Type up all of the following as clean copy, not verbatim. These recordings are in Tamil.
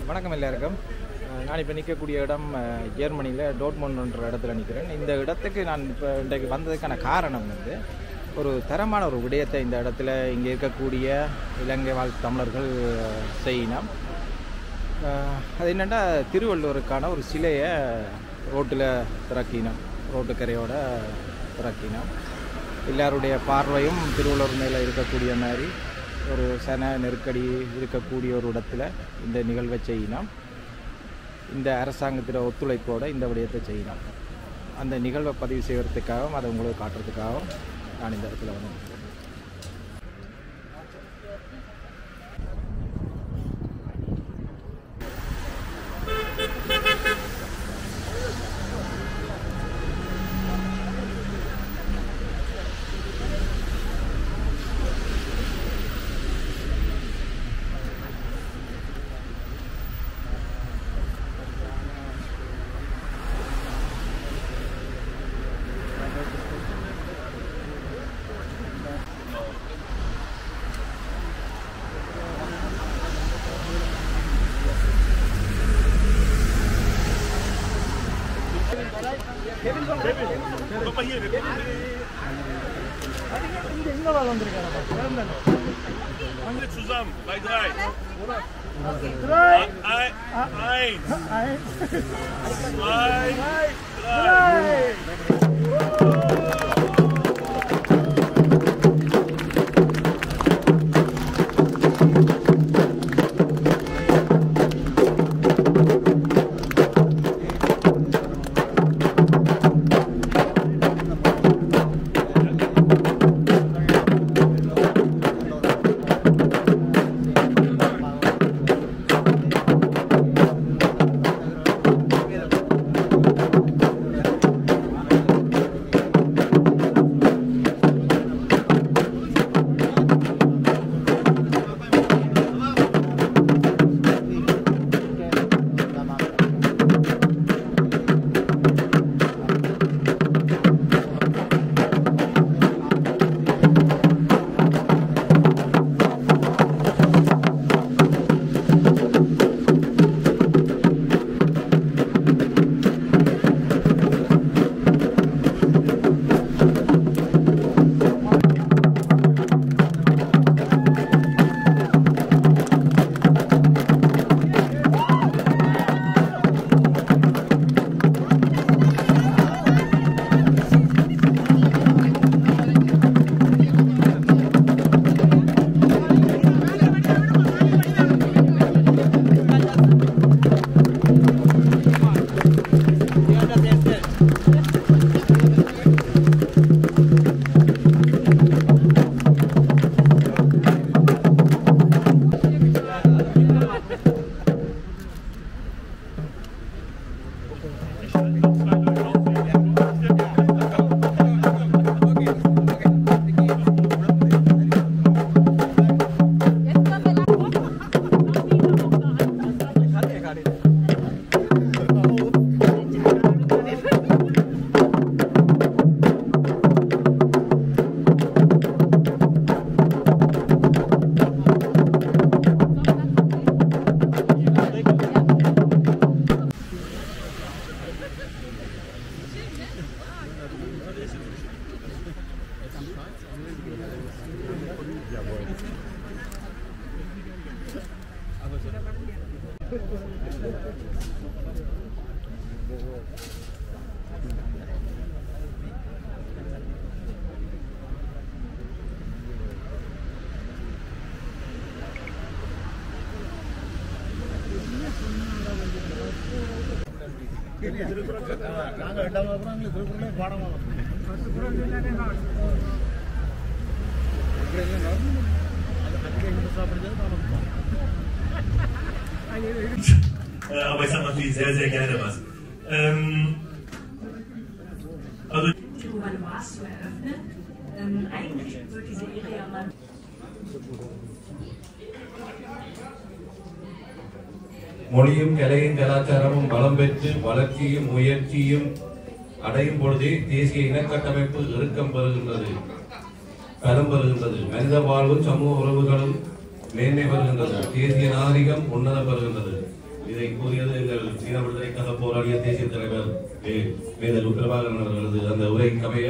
வணக்கம் எல்லாருக்கும். நான் இப்போ நிற்கக்கூடிய இடம் ஜெர்மனியில் டோட்மோண்ட்ன்ற இடத்துல நிற்கிறேன். இந்த இடத்துக்கு நான் இப்போ இன்றைக்கு வந்ததுக்கான காரணம் வந்து ஒரு தரமான ஒரு விடயத்தை இந்த இடத்துல இங்கே இருக்கக்கூடிய இலங்கை வாழ் தமிழர்கள் செய்யணும். அது என்னென்னா திருவள்ளுவருக்கான ஒரு சிலையை ரோட்டில் திறக்கினோம், ரோட்டுக்கரையோட திறக்கினோம். எல்லாருடைய பார்வையும் திருவள்ளுவர் மேலே இருக்கக்கூடிய மாதிரி ஒரு சன நெருக்கடி இருக்கக்கூடிய ஒரு இடத்துல இந்த நிகழ்வை செய்யணும். இந்த அரசாங்கத்தின் ஒத்துழைப்போடு இந்த விடயத்தை செய்யணும். அந்த நிகழ்வை பதிவு செய்வதற்காகவும் அதை உங்களுக்கு காட்டுறதுக்காகவும் நான் இந்த இடத்துல வந்து zusammen bei 3. 3. 1. 2. 3. Aber ich sage natürlich sehr, sehr gerne was. Also meine Maß zu eröffnen. Eigentlich wird diese Ehre ja mal. மொழியும் கலையும் கலாச்சாரமும் வளம் பெற்று வளர்ச்சியும் முயற்சியும் அடையும் பொழுதே தேசிய இனக்கட்டமைப்பு இறுக்கம் பெறுகின்றது, பலம் பெறுகின்றது. மனித வாழ்வும் சமூக உறவுகளும் மேன்மை பெறுகின்றது. தேசிய நாகரிகம் உன்னதம் பெறுகின்றது. இதை கூறியது எங்கள் சீன விடுதலைக்காக போராடிய தேசிய தலைவர் மேதகு பிரபாகரன் அவர்களது அந்த உரைக்கமைய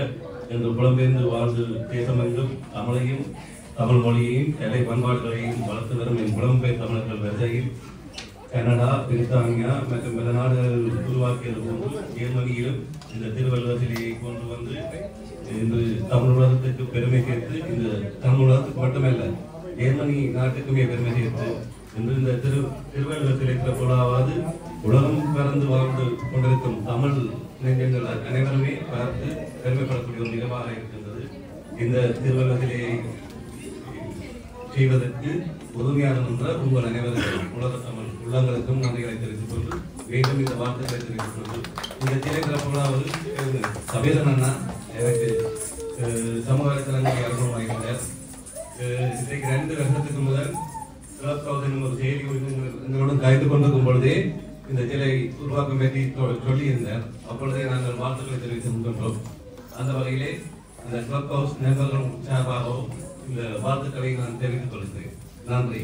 என்று புலம்பெயர்ந்து வாழ்ந்து தேசமெங்கும் தமிழையும் தமிழ் மொழியையும் கலை பண்பாடுகளையும் வளர்த்து வரும் என் புலம்பெயர் தமிழர்கள் வரிசையில் கனடா, பிரித்தானியா மற்றும் பல நாடுகள் உருவாக்கியது போன்று ஜெர்மனியிலும் இந்த திருவள்ளுவர் சிலையை கொண்டு வந்து இன்று தமிழ் உலகத்துக்கு பெருமை சேர்த்து, இந்த தமிழ் உலகத்துக்கு மட்டுமல்ல ஜெர்மனி நாட்டுக்குமே பெருமை சேர்த்து இன்று இந்த திருவள்ளுவர் சிலை திறப்புலாவது உலகம் பறந்து வாழ்ந்து கொண்டிருக்கும் தமிழ் நெஞ்சங்கள் அனைவருமே பார்த்து பெருமைப்படக்கூடிய ஒரு நிகழ்வாக இருக்கின்றது. இந்த திருவள்ளுவர் சிலையை செய்வதற்கு உதவியாக நின்ற உங்கள் அனைவருக்கும் உலக தமிழ் உள்ளங்களுக்கும் நன்றிகளை தெரிவித்துக் கொண்டு மீண்டும் இந்த வார்த்தைகளை தெரிவித்துக் கொண்டு இந்த சிலை திறப்புலாவது சபேதன் அண்ணா எனக்கு சமூக வலைத்தளங்களை அறிமுகமாகின்றார். இன்றைக்கு 2 வருஷத்துக்கு முதல் ஒரு செய்தி எங்களுடன் கலந்து கொண்டிருக்கும் பொழுதே இந்த சிலை உருவாக்கம் பற்றி சொல்லியிருந்தார். அப்பொழுதே நாங்கள் வாழ்த்துக்களை தெரிவித்திருக்கின்றோம். அந்த வகையிலே இந்த கிளப் ஹவுஸ் நண்பர்கள் சார்பாகவும் இந்த வாழ்த்துக்களை நான் தெரிவித்துக் கொள்கிறேன். நன்றி.